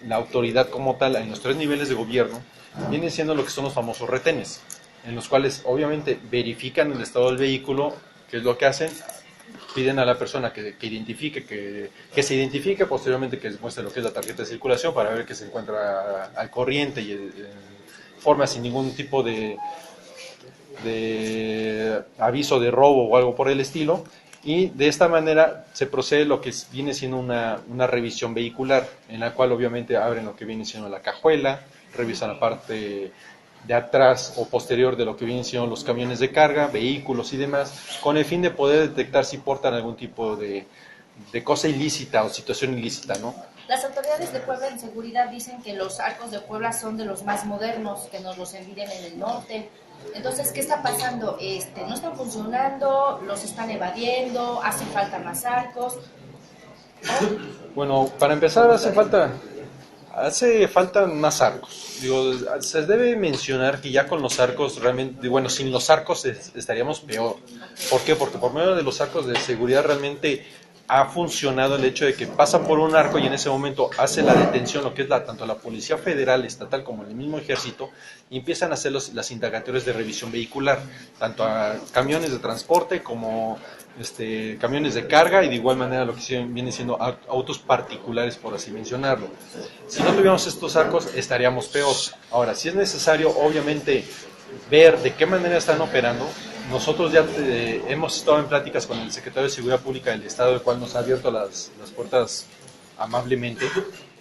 la autoridad como tal en los 3 niveles de gobierno viene siendo lo que son los famosos retenes, en los cuales obviamente verifican el estado del vehículo. ¿Qué es lo que hacen? Piden a la persona que se identifique, posteriormente que muestre lo que es la tarjeta de circulación para ver que se encuentra al corriente y en forma sin ningún tipo de aviso de robo o algo por el estilo, y de esta manera se procede lo que viene siendo una revisión vehicular, en la cual obviamente abren lo que viene siendo la cajuela, revisan la parte de atrás o posterior de lo que vienen siendo los camiones de carga, vehículos y demás, con el fin de poder detectar si portan algún tipo de cosa ilícita o situación ilícita, ¿no? Las autoridades de Puebla en seguridad dicen que los arcos de Puebla son de los más modernos, que nos los envidian en el norte. Entonces, ¿qué está pasando? ¿No están funcionando? ¿Los están evadiendo? ¿Hacen falta más arcos? Bueno, para empezar hace falta más arcos. Digo, se debe mencionar que ya con los arcos realmente, bueno, sin los arcos estaríamos peor. ¿Por qué? Porque por medio de los arcos de seguridad realmente ha funcionado el hecho de que pasan por un arco y en ese momento hace la detención, lo que es tanto la Policía Federal, Estatal como el mismo Ejército, y empiezan a hacer las indagatorias de revisión vehicular, tanto a camiones de transporte como camiones de carga y de igual manera lo que viene siendo autos particulares, por así mencionarlo. Si no tuviéramos estos arcos estaríamos peor. Ahora, si es necesario, obviamente, ver de qué manera están operando. Nosotros ya hemos estado en pláticas con el secretario de Seguridad Pública del Estado, el cual nos ha abierto las puertas amablemente,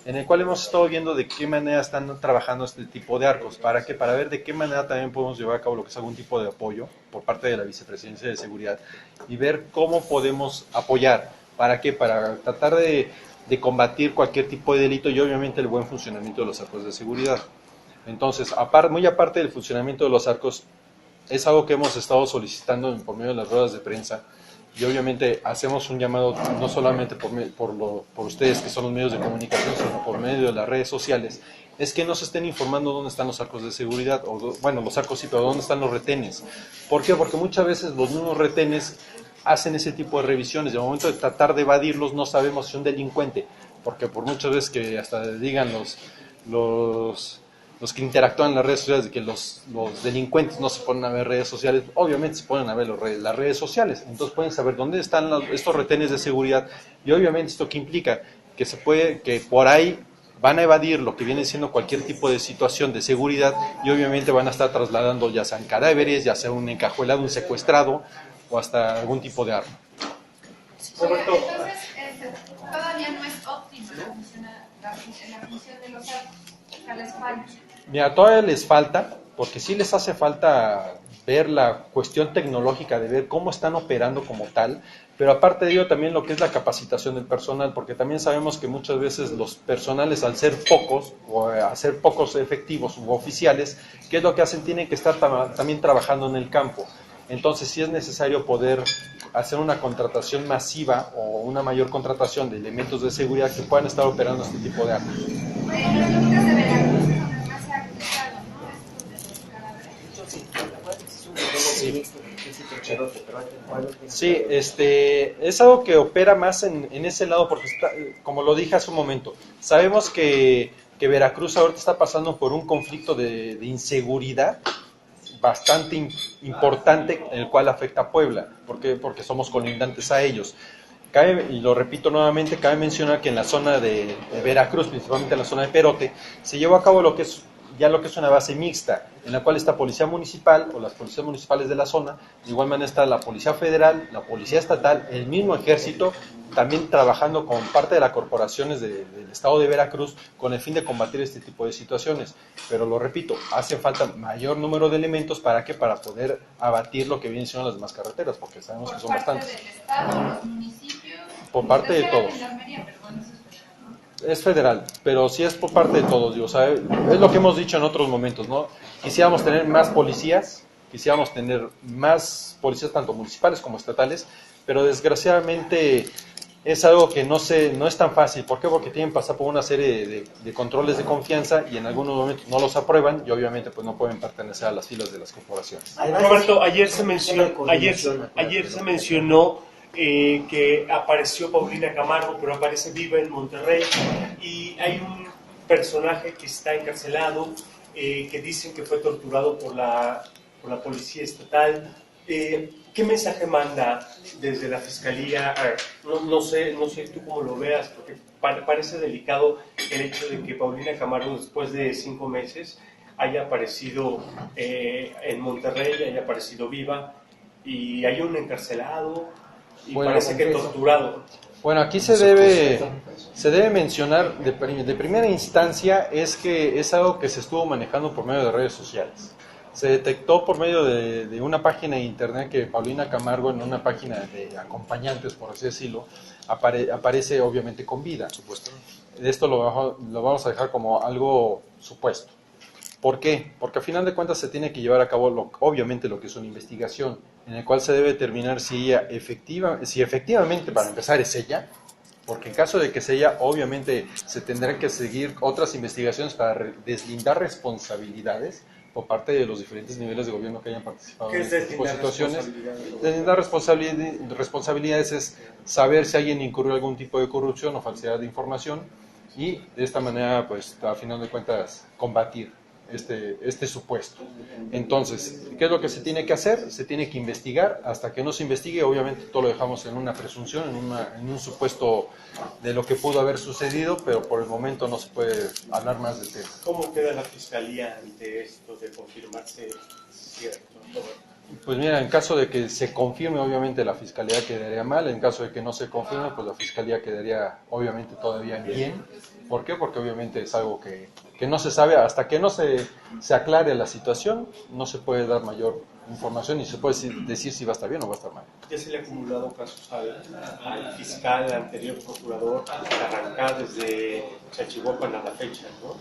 en el cual hemos estado viendo de qué manera están trabajando este tipo de arcos. ¿Para qué? Para ver de qué manera también podemos llevar a cabo lo que es algún tipo de apoyo por parte de la Vicepresidencia de Seguridad y ver cómo podemos apoyar. ¿Para qué? Para tratar de combatir cualquier tipo de delito y obviamente el buen funcionamiento de los arcos de seguridad. Entonces, muy aparte del funcionamiento de los arcos, es algo que hemos estado solicitando por medio de las ruedas de prensa y obviamente hacemos un llamado no solamente por ustedes que son los medios de comunicación, sino por medio de las redes sociales, es que nos estén informando dónde están los arcos de seguridad, los arcos sí, pero dónde están los retenes. ¿Por qué? Porque muchas veces los mismos retenes hacen ese tipo de revisiones, de momento de tratar de evadirlos no sabemos si es un delincuente, porque por muchas veces que hasta digan los que interactúan en las redes sociales de que los delincuentes no se ponen a ver redes sociales, obviamente se ponen a ver las redes sociales, entonces pueden saber dónde están estos retenes de seguridad y obviamente esto que implica que por ahí van a evadir lo que viene siendo cualquier tipo de situación de seguridad y obviamente van a estar trasladando ya sean cadáveres, ya sea un encajuelado, un secuestrado o hasta algún tipo de arma. Entonces, todavía no es óptima la función de los arcos, o sea, les falta. Mira, todavía les falta, porque sí les hace falta ver la cuestión tecnológica, de ver cómo están operando como tal, pero aparte de ello también lo que es la capacitación del personal, porque también sabemos que muchas veces los personales al ser pocos, o a ser pocos efectivos u oficiales, ¿qué es lo que hacen? Tienen que estar también trabajando en el campo. Entonces sí es necesario poder hacer una contratación masiva o una mayor contratación de elementos de seguridad que puedan estar operando este tipo de armas. Sí, es algo que opera más en ese lado porque está, como lo dije hace un momento, sabemos que Veracruz ahorita está pasando por un conflicto de inseguridad bastante importante, el cual afecta a Puebla. ¿Por qué? Porque somos colindantes a ellos. Cabe, y lo repito nuevamente, cabe mencionar que en la zona de Veracruz, principalmente en la zona de Perote, se llevó a cabo lo que es una base mixta, en la cual está policía municipal o las policías municipales de la zona, de igual manera está la policía federal, la policía estatal, el mismo ejército, también trabajando con parte de las corporaciones del estado de Veracruz con el fin de combatir este tipo de situaciones. Pero lo repito, hace falta mayor número de elementos para poder abatir lo que vienen siendo las demás carreteras, porque sabemos que son bastantes. Por parte del estado, los municipios. Por parte de todos. Es federal, pero sí es por parte de todos, digo, o sea, es lo que hemos dicho en otros momentos, ¿no? Quisiéramos tener más policías, tanto municipales como estatales, pero desgraciadamente es algo que no es tan fácil. ¿Por qué? Porque tienen que pasar por una serie de controles de confianza y en algunos momentos no los aprueban y obviamente pues no pueden pertenecer a las filas de las corporaciones. Roberto, ayer se mencionó que apareció Paulina Camargo, pero aparece viva en Monterrey, y hay un personaje que está encarcelado, que dicen que fue torturado por la policía estatal. ¿Qué mensaje manda desde la fiscalía? No sé tú cómo lo veas, porque parece delicado el hecho de que Paulina Camargo, después de 5 meses, haya aparecido en Monterrey, haya aparecido viva, y hay un encarcelado. Y bueno, parece que torturado. Bueno, aquí se debe mencionar de primera instancia es que es algo que se estuvo manejando por medio de redes sociales. Se detectó por medio de una página de internet que Paulina Camargo, en una página de acompañantes, por así decirlo, aparece obviamente con vida. Esto lo vamos a dejar como algo supuesto. ¿Por qué? Porque a final de cuentas se tiene que llevar a cabo obviamente lo que es una investigación, en el cual se debe determinar si efectivamente, para empezar, es ella, porque en caso de que sea ella, obviamente se tendrán que seguir otras investigaciones para deslindar responsabilidades por parte de los diferentes niveles de gobierno que hayan participado en este tipo de situaciones. Deslindar responsabilidades es saber si alguien incurrió en algún tipo de corrupción o falsedad de información y de esta manera, pues, a final de cuentas, combatir este supuesto. Entonces, ¿qué es lo que se tiene que hacer? Se tiene que investigar. Hasta que no se investigue, obviamente todo lo dejamos en una presunción, en un supuesto de lo que pudo haber sucedido, pero por el momento no se puede hablar más del tema. ¿Cómo queda la fiscalía ante esto de confirmarse cierto? Pues mira, en caso de que se confirme, obviamente la fiscalía quedaría mal. En caso de que no se confirme, pues la fiscalía quedaría obviamente todavía bien. ¿Por qué? Porque obviamente es algo que no se sabe. Hasta que no se aclare la situación, no se puede dar mayor información y se puede decir si va a estar bien o va a estar mal. Ya se le han acumulado casos al fiscal, al anterior procurador, arrancar desde Chachihuapan a la fecha, ¿no?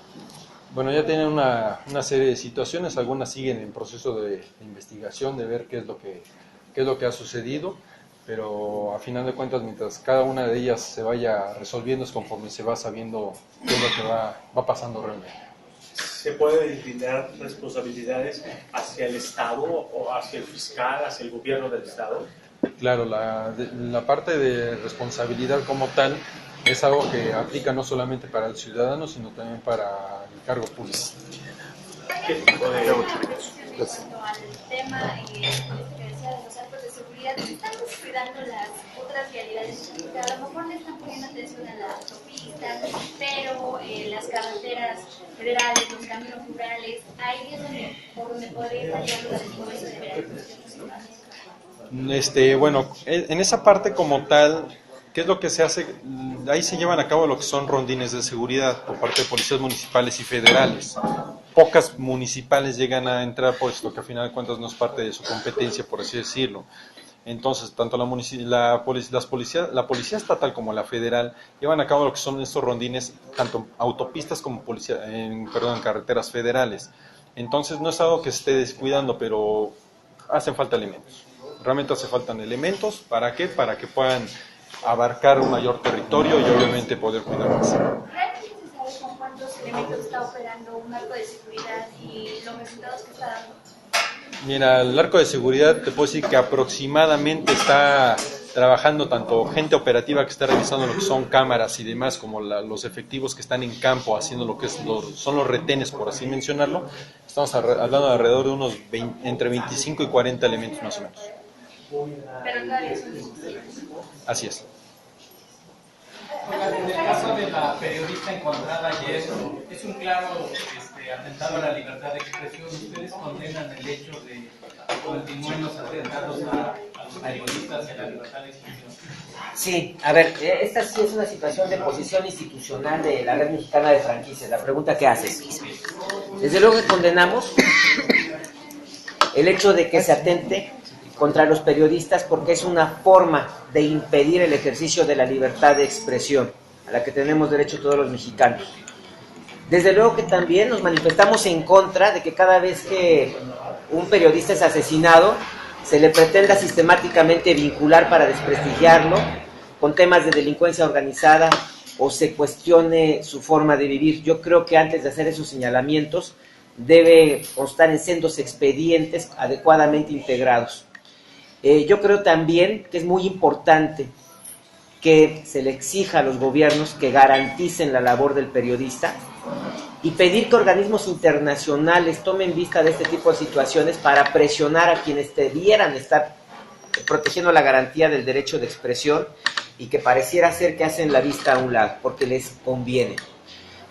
Bueno, ya tienen una serie de situaciones, algunas siguen en proceso de investigación, de ver qué es lo que ha sucedido, pero a final de cuentas, mientras cada una de ellas se vaya resolviendo, es conforme se va sabiendo qué es lo que va pasando realmente. ¿Se puede deslindar responsabilidades hacia el Estado o hacia el fiscal, hacia el gobierno del Estado? Claro, la parte de responsabilidad como tal es algo que aplica no solamente para el ciudadano, sino también para el cargo público. ¿Qué tipo de respecto al tema que decía de los arcos de seguridad, están descuidando las otras vialidades? A lo mejor le están poniendo atención a la autopista, pero las carreteras federales, los caminos rurales, ahí es por donde podría estar llegando la delincuencia de Veracruz. Bueno, en esa parte como tal, ¿qué es lo que se hace? Ahí se llevan a cabo lo que son rondines de seguridad por parte de policías municipales y federales. Pocas municipales llegan a entrar, puesto que al final de cuentas no es parte de su competencia, por así decirlo. Entonces, tanto la policía estatal como la federal llevan a cabo lo que son estos rondines, tanto autopistas como carreteras federales. Entonces, no es algo que se esté descuidando, pero hacen falta elementos. Realmente hace faltan elementos. ¿Para qué? Para que puedan abarcar un mayor territorio y obviamente poder cuidar más. ¿Realmente se sabe con cuántos elementos está operando un arco de seguridad y los resultados que está dando? Mira, el arco de seguridad te puedo decir que aproximadamente está trabajando tanto gente operativa que está revisando lo que son cámaras y demás, como los efectivos que están en campo haciendo lo que son los retenes, por así mencionarlo. Estamos hablando de alrededor de unos entre 25 y 40 elementos más o menos. Pero todavía son difíciles. Así es. En el caso de la periodista encontrada ayer, es un claro atentado a la libertad de expresión. ¿Ustedes condenan el hecho de que continúen los atentados a los periodistas y a la libertad de expresión? Sí, a ver, esta sí es una situación de posición institucional de la Red Mexicana de Franquicias. La pregunta que haces. Desde luego que condenamos el hecho de que se atente contra los periodistas porque es una forma de impedir el ejercicio de la libertad de expresión a la que tenemos derecho todos los mexicanos. Desde luego que también nos manifestamos en contra de que cada vez que un periodista es asesinado se le pretenda sistemáticamente vincular para desprestigiarlo con temas de delincuencia organizada o se cuestione su forma de vivir. Yo creo que antes de hacer esos señalamientos debe constar en sendos expedientes adecuadamente integrados. Yo creo también que es muy importante que se le exija a los gobiernos que garanticen la labor del periodista y pedir que organismos internacionales tomen vista de este tipo de situaciones para presionar a quienes debieran estar protegiendo la garantía del derecho de expresión y que pareciera ser que hacen la vista a un lado porque les conviene.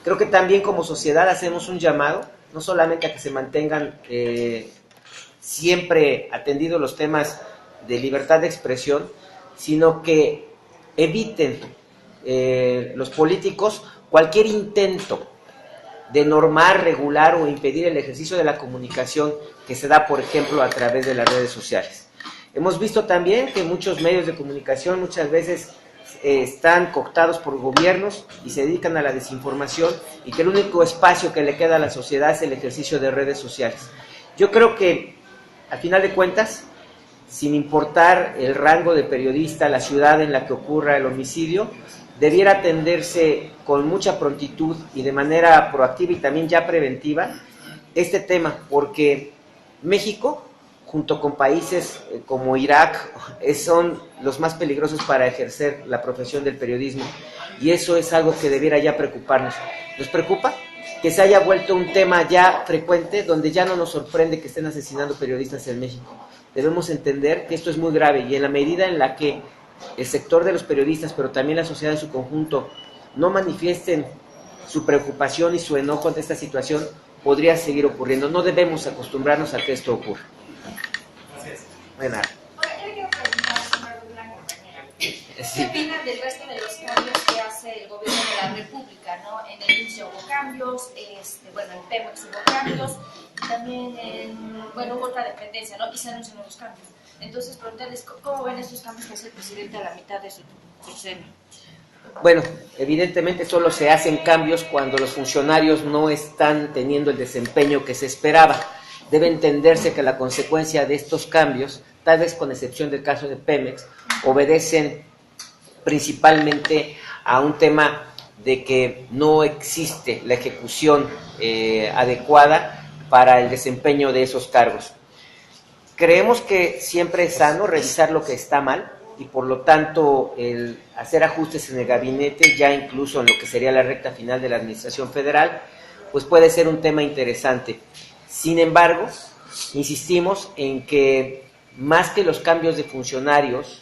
Creo que también como sociedad hacemos un llamado, no solamente a que se mantengan siempre atendidos los temas de libertad de expresión, sino que eviten los políticos cualquier intento de normar, regular o impedir el ejercicio de la comunicación que se da, por ejemplo, a través de las redes sociales. Hemos visto también que muchos medios de comunicación muchas veces están cooptados por gobiernos y se dedican a la desinformación y que el único espacio que le queda a la sociedad es el ejercicio de redes sociales. Yo creo que, al final de cuentas, sin importar el rango de periodista, la ciudad en la que ocurra el homicidio, debiera atenderse con mucha prontitud y de manera proactiva y también ya preventiva este tema, porque México, junto con países como Irak, son los más peligrosos para ejercer la profesión del periodismo, y eso es algo que debiera ya preocuparnos. ¿Nos preocupa? Que se haya vuelto un tema ya frecuente, donde ya no nos sorprende que estén asesinando periodistas en México. Debemos entender que esto es muy grave, y en la medida en la que el sector de los periodistas, pero también la sociedad en su conjunto, no manifiesten su preocupación y su enojo ante esta situación, podría seguir ocurriendo. No debemos acostumbrarnos a que esto ocurra. Gracias. De nada. Ahora, yo le quiero preguntar a señor Blanco, compañera. Sí. ¿Qué opinan del resto de los cambios que hace el gobierno de la República, ¿no? En el IMSS hubo cambios, bueno, en Pemex hubo cambios, y también hubo otra dependencia, ¿no? Y se anuncian nuevos cambios. Entonces, preguntarles, ¿cómo ven esos cambios que hace el presidente a la mitad de su sexenio? Bueno, evidentemente solo se hacen cambios cuando los funcionarios no están teniendo el desempeño que se esperaba. Debe entenderse que la consecuencia de estos cambios, tal vez con excepción del caso de Pemex, obedecen principalmente a un tema de que no existe la ejecución adecuada para el desempeño de esos cargos. Creemos que siempre es sano revisar lo que está mal y por lo tanto el hacer ajustes en el gabinete, ya incluso en lo que sería la recta final de la administración federal, pues puede ser un tema interesante. Sin embargo, insistimos en que más que los cambios de funcionarios,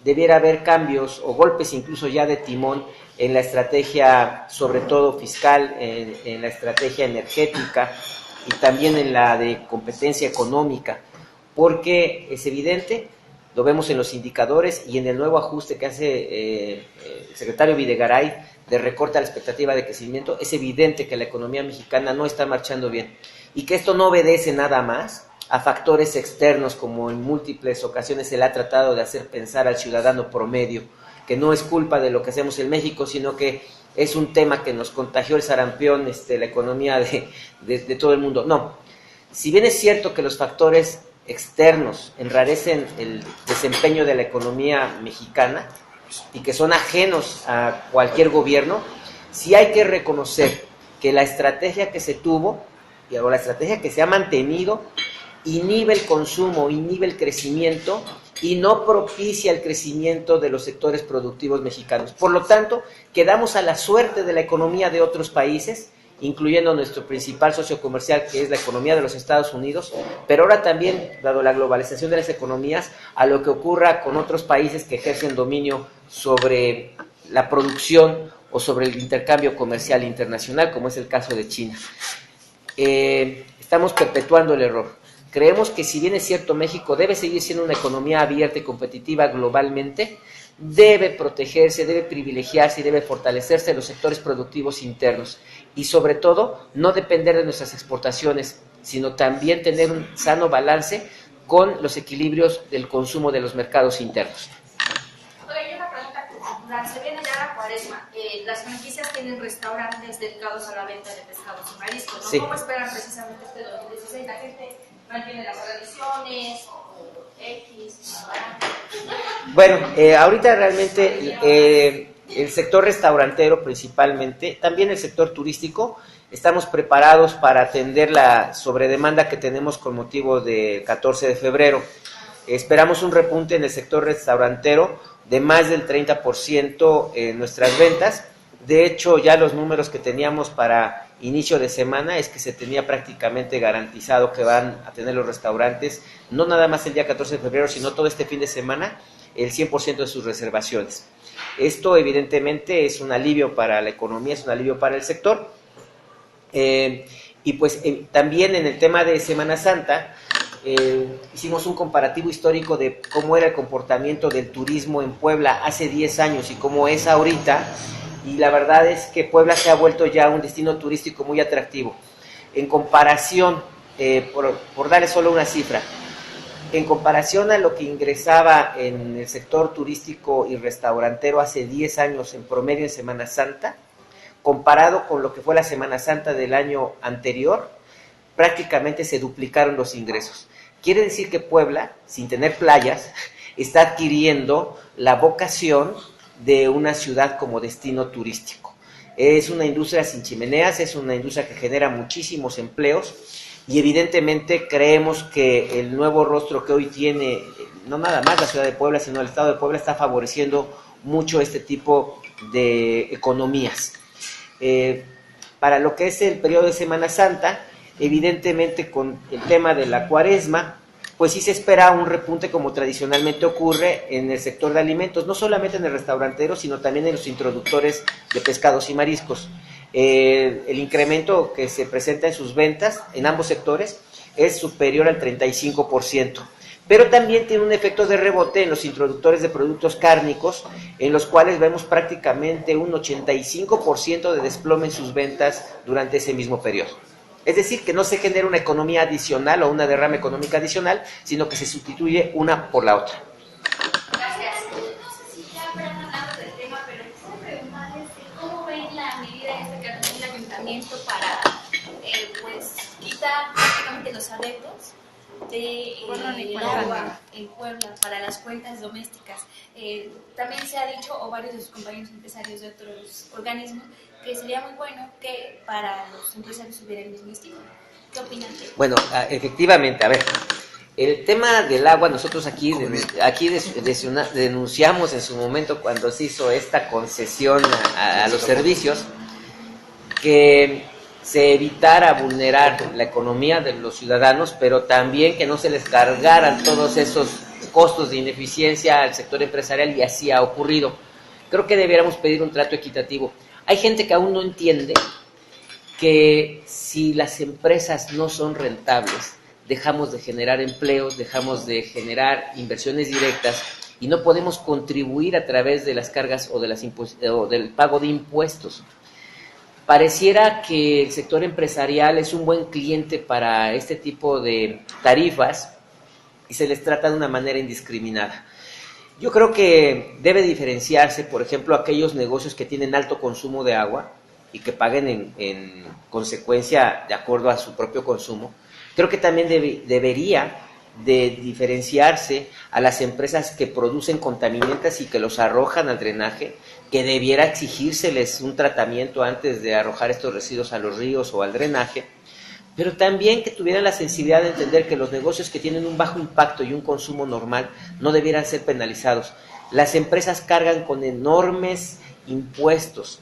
debiera haber cambios o golpes incluso ya de timón en la estrategia, sobre todo fiscal, en la estrategia energética y también en la de competencia económica, porque es evidente, lo vemos en los indicadores y en el nuevo ajuste que hace el secretario Videgaray de recorte a la expectativa de crecimiento. Es evidente que la economía mexicana no está marchando bien y que esto no obedece nada más a factores externos, como en múltiples ocasiones se le ha tratado de hacer pensar al ciudadano promedio, que no es culpa de lo que hacemos en México, sino que es un tema que nos contagió el sarampión, la economía de todo el mundo. No, si bien es cierto que los factores externos enrarecen el desempeño de la economía mexicana y que son ajenos a cualquier gobierno, sí hay que reconocer que la estrategia que se tuvo, o la estrategia que se ha mantenido, inhibe el consumo, inhibe el crecimiento y no propicia el crecimiento de los sectores productivos mexicanos. Por lo tanto, quedamos a la suerte de la economía de otros países, incluyendo nuestro principal socio comercial, que es la economía de los Estados Unidos, pero ahora también, dado la globalización de las economías, a lo que ocurra con otros países que ejercen dominio sobre la producción o sobre el intercambio comercial internacional, como es el caso de China. Estamos perpetuando el error. Creemos que, si bien es cierto, México debe seguir siendo una economía abierta y competitiva globalmente, debe protegerse, debe privilegiarse y debe fortalecerse los sectores productivos internos y, sobre todo, no depender de nuestras exportaciones, sino también tener un sano balance con los equilibrios del consumo de los mercados internos. Oiga, hay una pregunta cultural. Se viene ya la Cuaresma. Las franquicias tienen restaurantes dedicados a la venta de pescados y mariscos, ¿no? Sí. ¿Cómo esperan precisamente este 2016? ¿La gente mantiene las tradiciones o X? Bueno, ahorita realmente el sector restaurantero principalmente, también el sector turístico, estamos preparados para atender la sobredemanda que tenemos con motivo del 14 de febrero. Esperamos un repunte en el sector restaurantero de más del 30% en nuestras ventas. De hecho, ya los números que teníamos para inicio de semana es que se tenía prácticamente garantizado que van a tener los restaurantes, no nada más el día 14 de febrero, sino todo este fin de semana, el 100% de sus reservaciones. Esto evidentemente es un alivio para la economía, es un alivio para el sector. Y pues también en el tema de Semana Santa, hicimos un comparativo histórico de cómo era el comportamiento del turismo en Puebla hace 10 años y cómo es ahorita. Y la verdad es que Puebla se ha vuelto ya un destino turístico muy atractivo. En comparación, por darle solo una cifra, en comparación a lo que ingresaba en el sector turístico y restaurantero hace 10 años en promedio en Semana Santa, comparado con lo que fue la Semana Santa del año anterior, prácticamente se duplicaron los ingresos. Quiere decir que Puebla, sin tener playas, está adquiriendo la vocación de una ciudad como destino turístico. Es una industria sin chimeneas, es una industria que genera muchísimos empleos y evidentemente creemos que el nuevo rostro que hoy tiene, no nada más la ciudad de Puebla, sino el estado de Puebla, está favoreciendo mucho este tipo de economías. Para lo que es el periodo de Semana Santa, evidentemente con el tema de la Cuaresma, pues sí se espera un repunte como tradicionalmente ocurre en el sector de alimentos, no solamente en el restaurantero, sino también en los introductores de pescados y mariscos. El incremento que se presenta en sus ventas en ambos sectores es superior al 35%, pero también tiene un efecto de rebote en los introductores de productos cárnicos, en los cuales vemos prácticamente un 85% de desplome en sus ventas durante ese mismo periodo. Es decir, que no se genera una economía adicional o una derrama económica adicional, sino que se sustituye una por la otra. Gracias. No sé si ya habrán hablado del tema, pero quisiera preguntarles cómo ven la medida esta que ha tomado el ayuntamiento para pues quitar prácticamente los adeptos del agua en Puebla para las cuentas domésticas. También se ha dicho, o varios de sus compañeros empresarios de otros organismos, que sería muy bueno que para los empresarios hubiera el mismo estilo. ¿Qué opinan? Bueno, efectivamente, a ver, el tema del agua, nosotros aquí denunciamos en su momento cuando se hizo esta concesión a los servicios, que se evitara vulnerar la economía de los ciudadanos, pero también que no se les cargaran todos esos costos de ineficiencia al sector empresarial, y así ha ocurrido. Creo que debiéramos pedir un trato equitativo. Hay gente que aún no entiende que si las empresas no son rentables, dejamos de generar empleos, dejamos de generar inversiones directas y no podemos contribuir a través de las cargas o, o del pago de impuestos. Pareciera que el sector empresarial es un buen cliente para este tipo de tarifas y se les trata de una manera indiscriminada. Yo creo que debe diferenciarse, por ejemplo, aquellos negocios que tienen alto consumo de agua y que paguen en consecuencia de acuerdo a su propio consumo. Creo que también debería de diferenciarse a las empresas que producen contaminantes y que los arrojan al drenaje, que debiera exigírseles un tratamiento antes de arrojar estos residuos a los ríos o al drenaje, pero también que tuvieran la sensibilidad de entender que los negocios que tienen un bajo impacto y un consumo normal no debieran ser penalizados. Las empresas cargan con enormes impuestos.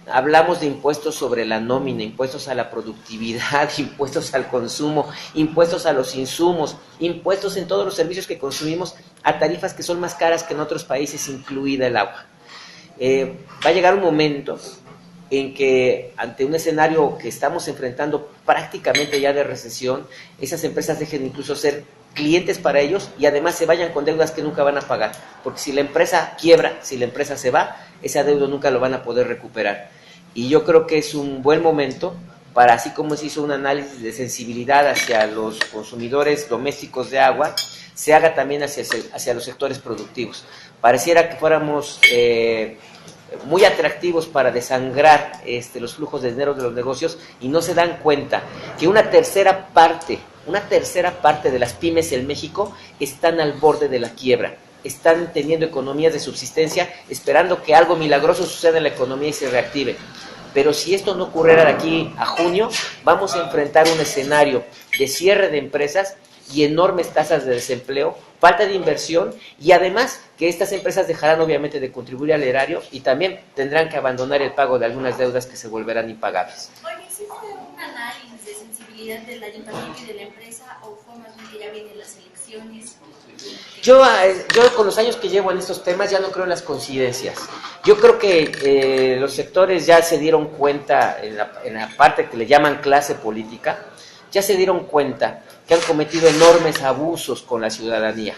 Hablamos de impuestos sobre la nómina, impuestos a la productividad, impuestos al consumo, impuestos a los insumos, impuestos en todos los servicios que consumimos a tarifas que son más caras que en otros países, incluida el agua. Va a llegar un momento en que ante un escenario que estamos enfrentando prácticamente ya de recesión, esas empresas dejen incluso ser clientes para ellos y además se vayan con deudas que nunca van a pagar, porque si la empresa quiebra, si la empresa se va, ese adeudo nunca lo van a poder recuperar. Y yo creo que es un buen momento para, así como se hizo un análisis de sensibilidad hacia los consumidores domésticos de agua, se haga también hacia los sectores productivos. Pareciera que fuéramos muy atractivos para desangrar los flujos de dinero de los negocios y no se dan cuenta que una tercera parte de las pymes en México están al borde de la quiebra, están teniendo economías de subsistencia, esperando que algo milagroso suceda en la economía y se reactive. Pero si esto no ocurriera de aquí a junio, vamos a enfrentar un escenario de cierre de empresas y enormes tasas de desempleo, falta de inversión y además que estas empresas dejarán obviamente de contribuir al erario y también tendrán que abandonar el pago de algunas deudas que se volverán impagables. Oye, ¿existe un análisis de sensibilidad del ayuntamiento y de la empresa o fue más bien que ya vienen las elecciones? Yo con los años que llevo en estos temas ya no creo en las coincidencias. Yo creo que los sectores ya se dieron cuenta, en la parte que le llaman clase política, ya se dieron cuenta que han cometido enormes abusos con la ciudadanía.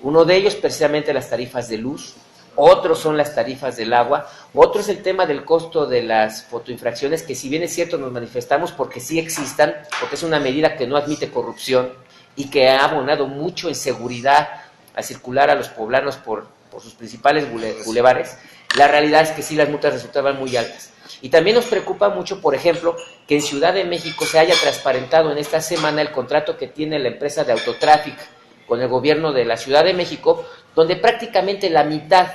Uno de ellos precisamente las tarifas de luz, otros son las tarifas del agua, otro es el tema del costo de las fotoinfracciones, que si bien es cierto nos manifestamos porque sí existan, porque es una medida que no admite corrupción y que ha abonado mucho en seguridad a circular a los poblanos por sus principales bulevares, la realidad es que sí las multas resultaban muy altas. Y también nos preocupa mucho, por ejemplo, que en Ciudad de México se haya transparentado en esta semana el contrato que tiene la empresa de Autotráfic con el gobierno de la Ciudad de México, donde prácticamente la mitad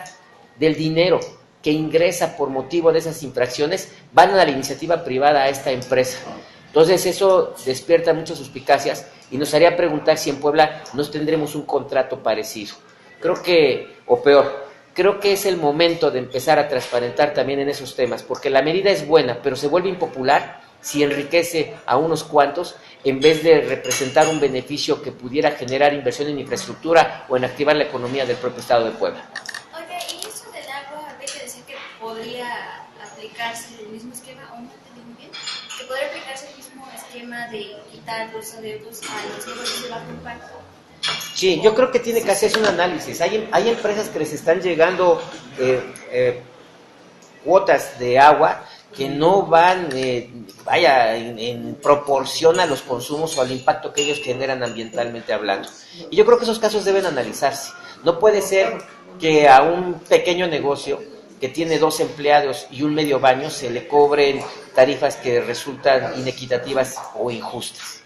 del dinero que ingresa por motivo de esas infracciones van a la iniciativa privada a esta empresa. Entonces eso despierta muchas suspicacias y nos haría preguntar si en Puebla nos tendremos un contrato parecido. Creo que, o peor, creo que es el momento de empezar a transparentar también en esos temas, porque la medida es buena, pero se vuelve impopular si enriquece a unos cuantos en vez de representar un beneficio que pudiera generar inversión en infraestructura o en activar la economía del propio Estado de Puebla. Oye, y eso del agua, habría que decir que podría aplicarse el mismo esquema, o no entendí muy bien, que podría aplicarse el mismo esquema de quitar los adeudos a los negocios de bajo impacto. Sí, yo creo que tiene que hacerse un análisis. Hay empresas que les están llegando cuotas de agua que no van, en proporción a los consumos o al impacto que ellos generan ambientalmente hablando. Y yo creo que esos casos deben analizarse. No puede ser que a un pequeño negocio que tiene 2 empleados y un medio baño se le cobren tarifas que resultan inequitativas o injustas.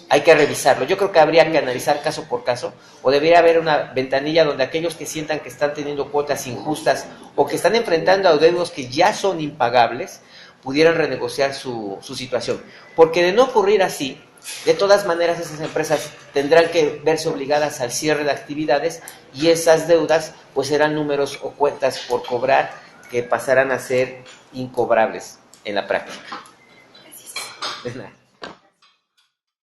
Hay que revisarlo. Yo creo que habría que analizar caso por caso, o debería haber una ventanilla donde aquellos que sientan que están teniendo cuotas injustas o que están enfrentando adeudos que ya son impagables, pudieran renegociar su situación. Porque de no ocurrir así, de todas maneras esas empresas tendrán que verse obligadas al cierre de actividades y esas deudas pues serán números o cuentas por cobrar que pasarán a ser incobrables en la práctica. Gracias. De nada.